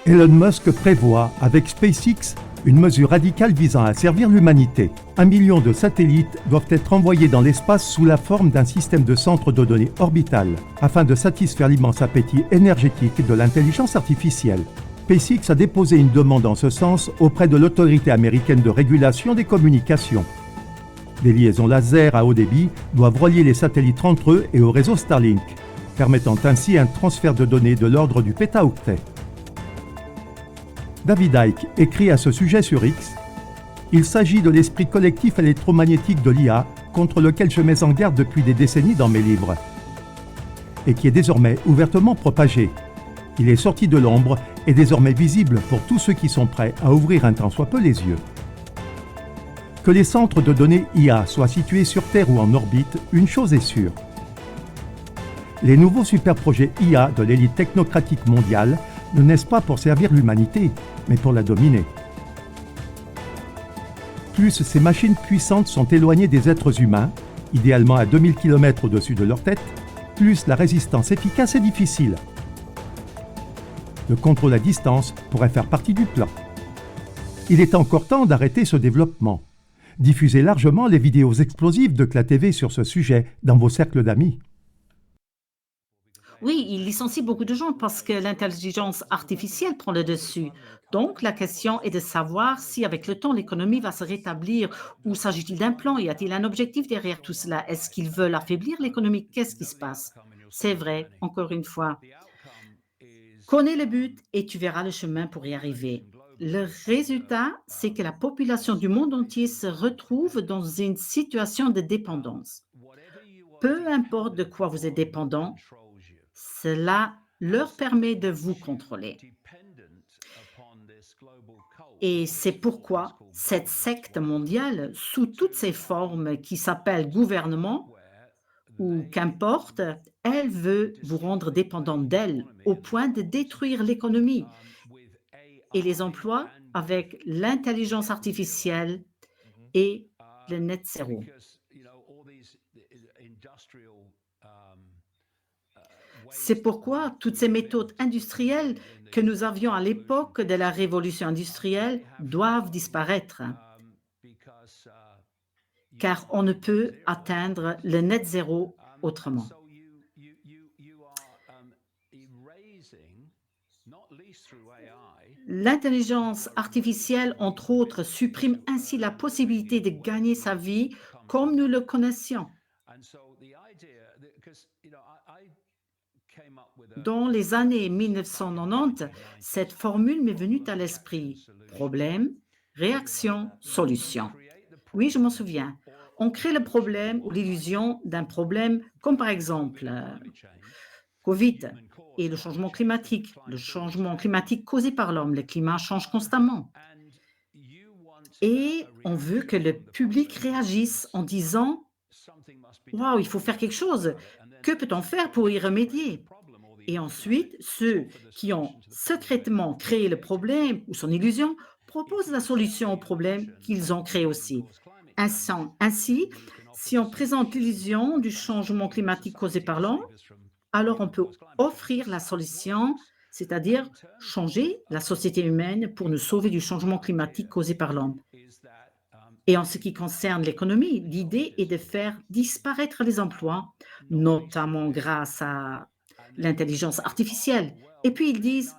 Elon Musk prévoit, avec SpaceX, une mesure radicale visant à servir l'humanité. 1 million de satellites doivent être envoyés dans l'espace sous la forme d'un système de centre de données orbital, afin de satisfaire l'immense appétit énergétique de l'intelligence artificielle. SpaceX a déposé une demande en ce sens auprès de l'autorité américaine de régulation des communications. Des liaisons laser à haut débit doivent relier les satellites entre eux et au réseau Starlink, permettant ainsi un transfert de données de l'ordre du pétaoctet. David Icke écrit à ce sujet sur X « Il s'agit de l'esprit collectif électromagnétique de l'IA contre lequel je mets en garde depuis des décennies dans mes livres, et qui est désormais ouvertement propagé. Il est sorti de l'ombre et désormais visible pour tous ceux qui sont prêts à ouvrir un tant soit peu les yeux. » Que les centres de données IA soient situés sur Terre ou en orbite, une chose est sûre. Les nouveaux superprojets IA de l'élite technocratique mondiale ne naissent pas pour servir l'humanité, mais pour la dominer. Plus ces machines puissantes sont éloignées des êtres humains, idéalement à 2000 km au-dessus de leur tête, plus la résistance efficace est difficile. Le contrôle à distance pourrait faire partie du plan. Il est encore temps d'arrêter ce développement. Diffusez largement les vidéos explosives de CLA TV sur ce sujet dans vos cercles d'amis. Oui, il licencie beaucoup de gens parce que l'intelligence artificielle prend le dessus. Donc, la question est de savoir si, avec le temps, l'économie va se rétablir ou s'agit-il d'un plan? Y a-t-il un objectif derrière tout cela? Est-ce qu'ils veulent affaiblir l'économie? Qu'est-ce qui se passe? C'est vrai, encore une fois. Connais le but et tu verras le chemin pour y arriver. Le résultat, c'est que la population du monde entier se retrouve dans une situation de dépendance. Peu importe de quoi vous êtes dépendant, cela leur permet de vous contrôler. Et c'est pourquoi cette secte mondiale, sous toutes ses formes qui s'appelle gouvernement ou qu'importe, elle veut vous rendre dépendant d'elle au point de détruire l'économie et les emplois avec l'intelligence artificielle et le net zéro. C'est pourquoi toutes ces méthodes industrielles que nous avions à l'époque de la révolution industrielle doivent disparaître, car on ne peut atteindre le net zéro autrement. L'intelligence artificielle, entre autres, supprime ainsi la possibilité de gagner sa vie comme nous le connaissions. Dans les années 1990, cette formule m'est venue à l'esprit. Problème, réaction, solution. Oui, je m'en souviens. On crée le problème ou l'illusion d'un problème, comme par exemple Covid et le changement climatique. Le changement climatique causé par l'homme, le climat change constamment. Et on veut que le public réagisse en disant « Waouh, il faut faire quelque chose. Que peut-on faire pour y remédier ?» Et ensuite, ceux qui ont secrètement créé le problème ou son illusion proposent la solution au problème qu'ils ont créé aussi. Ainsi, si on présente l'illusion du changement climatique causé par l'homme, alors on peut offrir la solution, c'est-à-dire changer la société humaine pour nous sauver du changement climatique causé par l'homme. Et en ce qui concerne l'économie, l'idée est de faire disparaître les emplois, notamment grâce à l'intelligence artificielle. Et puis ils disent,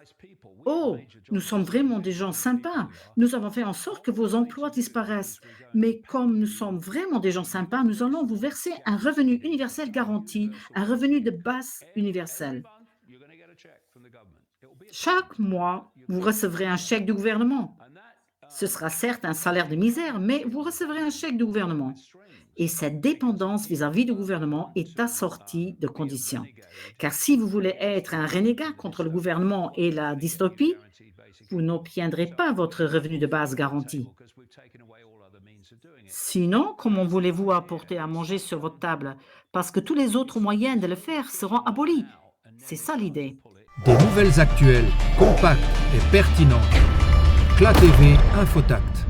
oh, nous sommes vraiment des gens sympas, nous avons fait en sorte que vos emplois disparaissent. Mais comme nous sommes vraiment des gens sympas, nous allons vous verser un revenu universel garanti, un revenu de base universel. Chaque mois, vous recevrez un chèque du gouvernement. Ce sera certes un salaire de misère, mais vous recevrez un chèque du gouvernement. Et cette dépendance vis-à-vis du gouvernement est assortie de conditions. Car si vous voulez être un renégat contre le gouvernement et la dystopie, vous n'obtiendrez pas votre revenu de base garanti. Sinon, comment voulez-vous apporter à manger sur votre table? Parce que tous les autres moyens de le faire seront abolis. C'est ça l'idée. Des nouvelles actuelles, compactes et pertinentes. CLA TV Infotact.